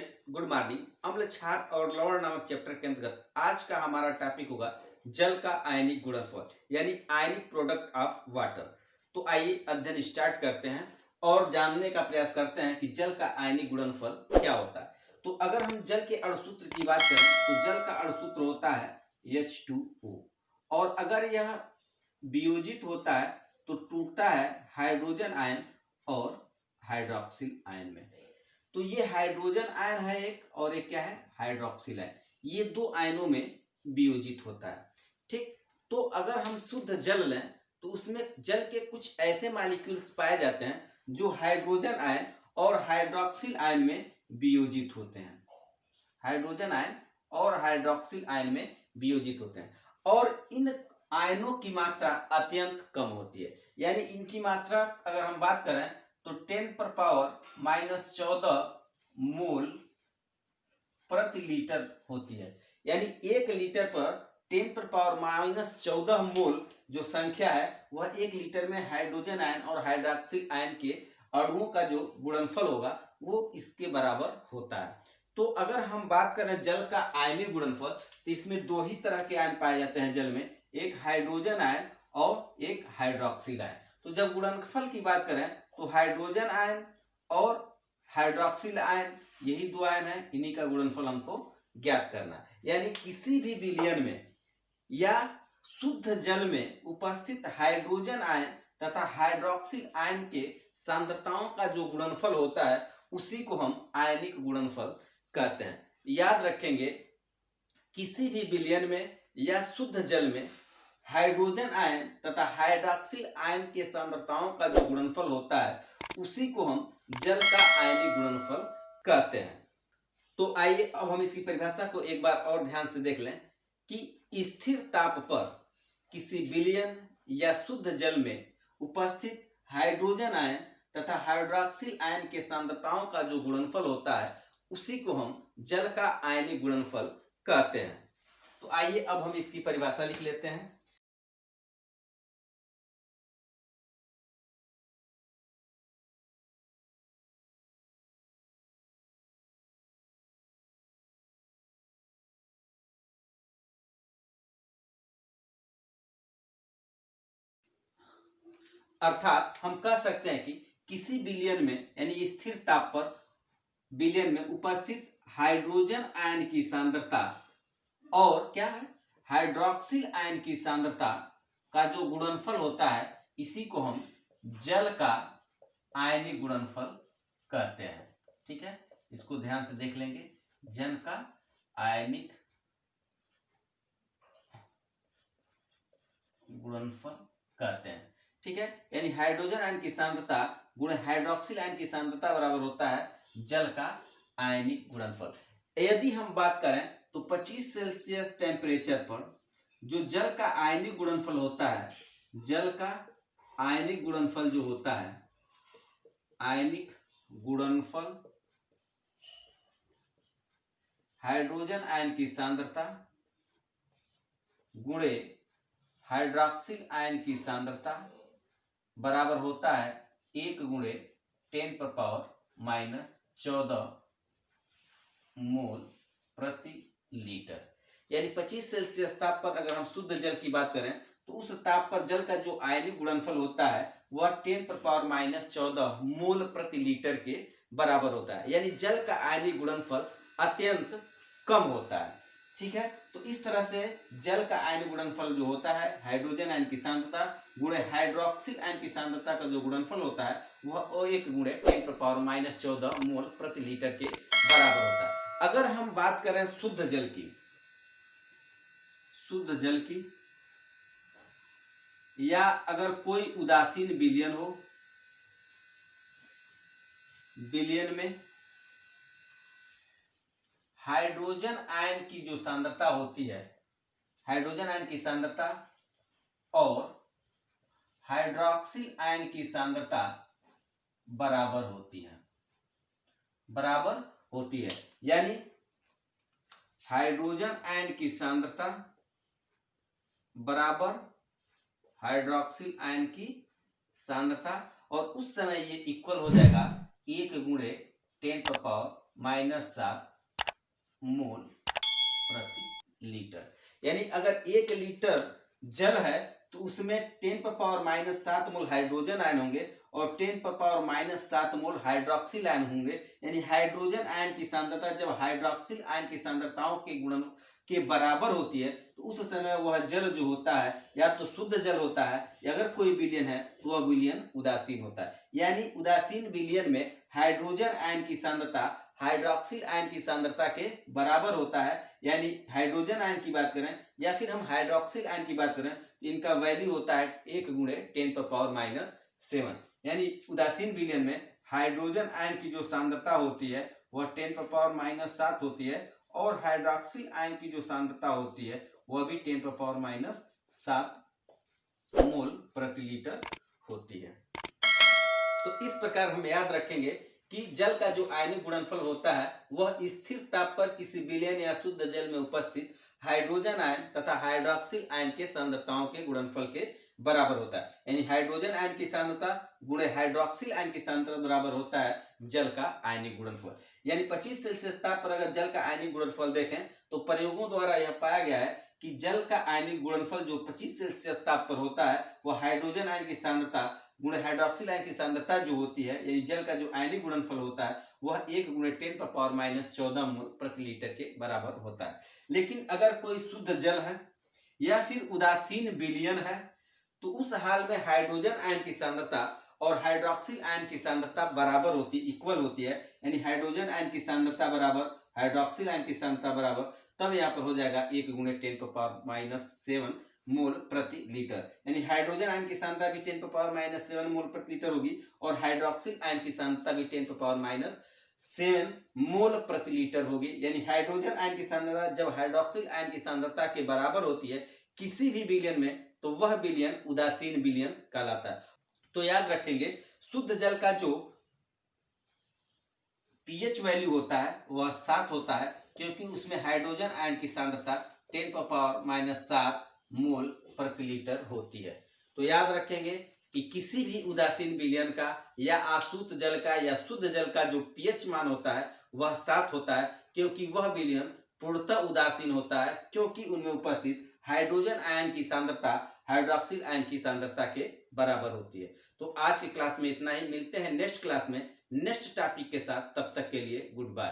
Students, good morning. अम्ल क्षार और लवण नामक चैप्टर के अंतर्गत आज का हमारा टॉपिक होगा जल का आयनिक गुणनफल यानी आयनिक प्रोडक्ट ऑफ वाटर। तो आइए अध्ययन स्टार्ट करते हैं और जानने का प्रयास करते हैं कि जल का आयनिक गुणनफल क्या होता है। तो अगर हम जल के अणुसूत्र की बात करें तो जल का अणुसूत्र होता है H2O और अगर यह वियोजित होता है तो टूटता है हाइड्रोजन आयन और हाइड्रोक्सिल आयन में। तो ये हाइड्रोजन आयन है एक और एक क्या है हाइड्रोक्सिल आयन, ये दो आयनों में वियोजित होता है। ठीक, तो अगर हम शुद्ध जल लें तो उसमें जल के कुछ ऐसे मॉलिक्यूल्स पाए जाते हैं जो हाइड्रोजन आयन और हाइड्रोक्सिल आयन में वियोजित होते हैं। हाइड्रोजन आयन और हाइड्रोक्सिल आयन में वियोजित होते हैं और इन आयनों की मात्रा अत्यंत कम होती है। यानी इनकी मात्रा अगर हम बात करें तो 10⁻⁻14 मोल प्रति लीटर होती है। यानी 1 लीटर पर 10⁻⁻14 मोल जो संख्या है वह 1 लीटर में हाइड्रोजन आयन और हाइड्रोक्सिल आयन के अणुओं का जो गुणनफल होगा वो इसके बराबर होता है। तो अगर हम बात करें जल का आयनिक गुणनफल तो इसमें दो ही तरह के आयन पाए जाते हैं जल में, एक हाइड्रोजन आयन और एक हाइड्रोक्सिल आयन। तो जब गुणनफल की बात करें तो हाइड्रोजन आयन और हाइड्रोक्सिल आयन यही दो आयन है, इन्हीं का गुणनफल हमको ज्ञात करना है। यानी किसी भी विलयन में या शुद्ध जल में उपस्थित हाइड्रोजन आयन तथा हाइड्रोक्सिल आयन के सांद्रताओं का जो गुणनफल होता है उसी को हम आयनिक गुणनफल कहते हैं। याद रखेंगे, किसी भी विलयन में या शुद्ध जल में हाइड्रोजन आयन तथा हाइड्रोक्सिल आयन के सांद्रताओं का जो गुणनफल होता है उसी को हम जल का आयनिक गुणनफल कहते हैं। तो आइए अब हम इसकी परिभाषा को एक बार और ध्यान से देख लें कि स्थिर ताप पर किसी विलयन या शुद्ध जल में उपस्थित हाइड्रोजन आयन तथा हाइड्रोक्सिल आयन के सांद्रताओं का जो गुणनफल होता है उसी को हम जल का आयनिक गुणनफल कहते हैं। तो आइए अब हम इसकी परिभाषा लिख लेते हैं। अर्थात हम कह सकते हैं कि किसी विलयन में यानी स्थिर ताप पर विलयन में उपस्थित हाइड्रोजन आयन की सांद्रता और क्या है हाइड्रोक्सिल आयन की सांद्रता का जो गुणनफल होता है इसी को हम जल का आयनिक गुणनफल कहते हैं। ठीक है, इसको ध्यान से देख लेंगे, जल का आयनिक गुणनफल कहते हैं। ठीक है, यानी हाइड्रोजन आयन की सांद्रता गुणे हाइड्रोक्सिल आयन की सांद्रता बराबर होता है जल का आयनिक गुणनफल। यदि हम बात करें तो 25 सेल्सियस टेम्परेचर पर जो जल का आयनिक गुणनफल होता है, जल का आयनिक गुणनफल जो होता है, आयनिक गुणनफल हाइड्रोजन आयन की सांद्रता गुणे हाइड्रोक्सिल आयन की सांद्रता बराबर होता है 1 गुणे 10⁻⁻14 मोल प्रति लीटर। यानी 25 सेल्सियस ताप पर अगर हम शुद्ध जल की बात करें तो उस ताप पर जल का जो आयनिक गुणनफल होता है वह 10⁻⁻14 मोल प्रति लीटर के बराबर होता है। यानी जल का आयनिक गुणनफल अत्यंत कम होता है। ठीक है, तो इस तरह से जल का आयनिक गुणनफल जो होता है हाइड्रोजन आयन की सांद्रता गुणे हाइड्रोक्सिल आयन की सांद्रता का जो गुणनफल होता है वह 1 गुणे 10⁻⁻14 मोल प्रति लीटर के बराबर होता है। अगर हम बात करें शुद्ध जल की, शुद्ध जल की या अगर कोई उदासीन विलयन हो, विलयन में हाइड्रोजन आयन की जो सांद्रता होती है, हाइड्रोजन आयन की सांद्रता और हाइड्रोक्सिल आयन की सांद्रता बराबर होती है, बराबर होती है। यानी हाइड्रोजन आयन की सांद्रता बराबर हाइड्रोक्सिल आयन की सांद्रता और उस समय ये इक्वल हो जाएगा 1 गुणे 10⁻⁻ -7 मोल प्रति लीटर। यानी अगर 1 लीटर जल है तो उसमें 10⁻⁻7 मोल हाइड्रोजन आयन होंगे और 10⁻⁻7 मोल हाइड्रोक्सिल आयन होंगे। यानी हाइड्रोजन आयन की सांद्रता जब हाइड्रोक्सिल आयन की सांद्रताओं के गुणन के बराबर होती है तो उस समय वह जल जो होता है या तो शुद्ध जल होता है, या अगर कोई विलयन है तो वह विलयन उदासीन होता है। यानी उदासीन विलयन में हाइड्रोजन आयन की सांद्रता हाइड्रोक्सिल आयन की सांद्रता के बराबर होता है। यानी हाइड्रोजन आयन की बात करें या फिर हम हाइड्रोक्सिल आयन की बात करें तो इनका वैल्यू होता है 1 × 10⁻⁷। यानी उदासीन विलयन में हाइड्रोजन आयन की जो सांद्रता होती है वह 10⁻⁷ होती है और हाइड्रोक्सिल आयन की जो सांद्रता होती है वह भी 10⁻⁷ मोल प्रति लीटर होती है। तो इस प्रकार हम याद रखेंगे कि जल का जो आयनिक गुणनफल होता है वह स्थिर ताप पर किसी विलयन या शुद्ध जल में उपस्थित हाइड्रोजन आयन तथा हाइड्रोक्सिल आयन के सांद्रताओं के गुणनफल के बराबर होता है। यानी हाइड्रोजन आयन की सांद्रता गुणे हाइड्रोक्सिल आयन की सांद्रता बराबर होता है जल का आयनिक गुणनफल। यानी 25 सेल्सियस ताप पर अगर जल का आयनिक गुणनफल देखें तो प्रयोगों द्वारा यह पाया गया है कि जल का आयनिक गुणनफल जो 25 सेल्सियस ताप पर होता है वह हाइड्रोजन आयन की सांद्रता गुणे हाइड्रोक्सिल आयन की सांद्रता जो होती है, यानी जल का जो आयनिक गुणनफल होता है वह 1 × 10⁻⁻14 मोल प्रति लीटर के बराबर होता है। लेकिन अगर कोई शुद्ध जल है या फिर उदासीन विलयन है तो उस हाल में हाइड्रोजन आयन की सांद्रता और हाइड्रोक्सिल आयन की सांद्रता बराबर होती है, इक्वल होती है। यानी हाइड्रोजन आयन की सांद्रता बराबर हाइड्रोक्सिल आयन की सांद्रता बराबर, तब यहाँ पर हो जाएगा 1 × 10⁻⁷ मोल प्रति लीटर। यानी हाइड्रोजन आयन की सांद्रता भी 10⁻⁷ मोल प्रति लीटर होगी और हाइड्रोक्सिल आयन की सांद्रता भी 10⁻⁷ मोल प्रति लीटर होगी। यानी हाइड्रोजन आयन की सांद्रता जब हाइड्रोक्सिल आयन की सांद्रता के बराबर होती है किसी भी विलयन में तो वह विलयन उदासीन विलयन कहलाता है। तो याद रखेंगे शुद्ध जल का जो पीएच वैल्यू होता है वह 7 होता है क्योंकि उसमें हाइड्रोजन आयन की सांद्रता 10⁻⁷ मोल प्रति लीटर होती है। तो याद रखेंगे कि किसी भी उदासीन विलयन का या आशुत जल का या शुद्ध जल का जो पीएच मान होता है वह 7 होता है क्योंकि वह विलयन पूर्णतः उदासीन होता है क्योंकि उनमें उपस्थित हाइड्रोजन आयन की सांद्रता हाइड्रोक्सिल आयन की सांद्रता के बराबर होती है। तो आज की क्लास में इतना ही, मिलते हैं नेक्स्ट क्लास में नेक्स्ट टॉपिक के साथ, तब तक के लिए गुड बाय।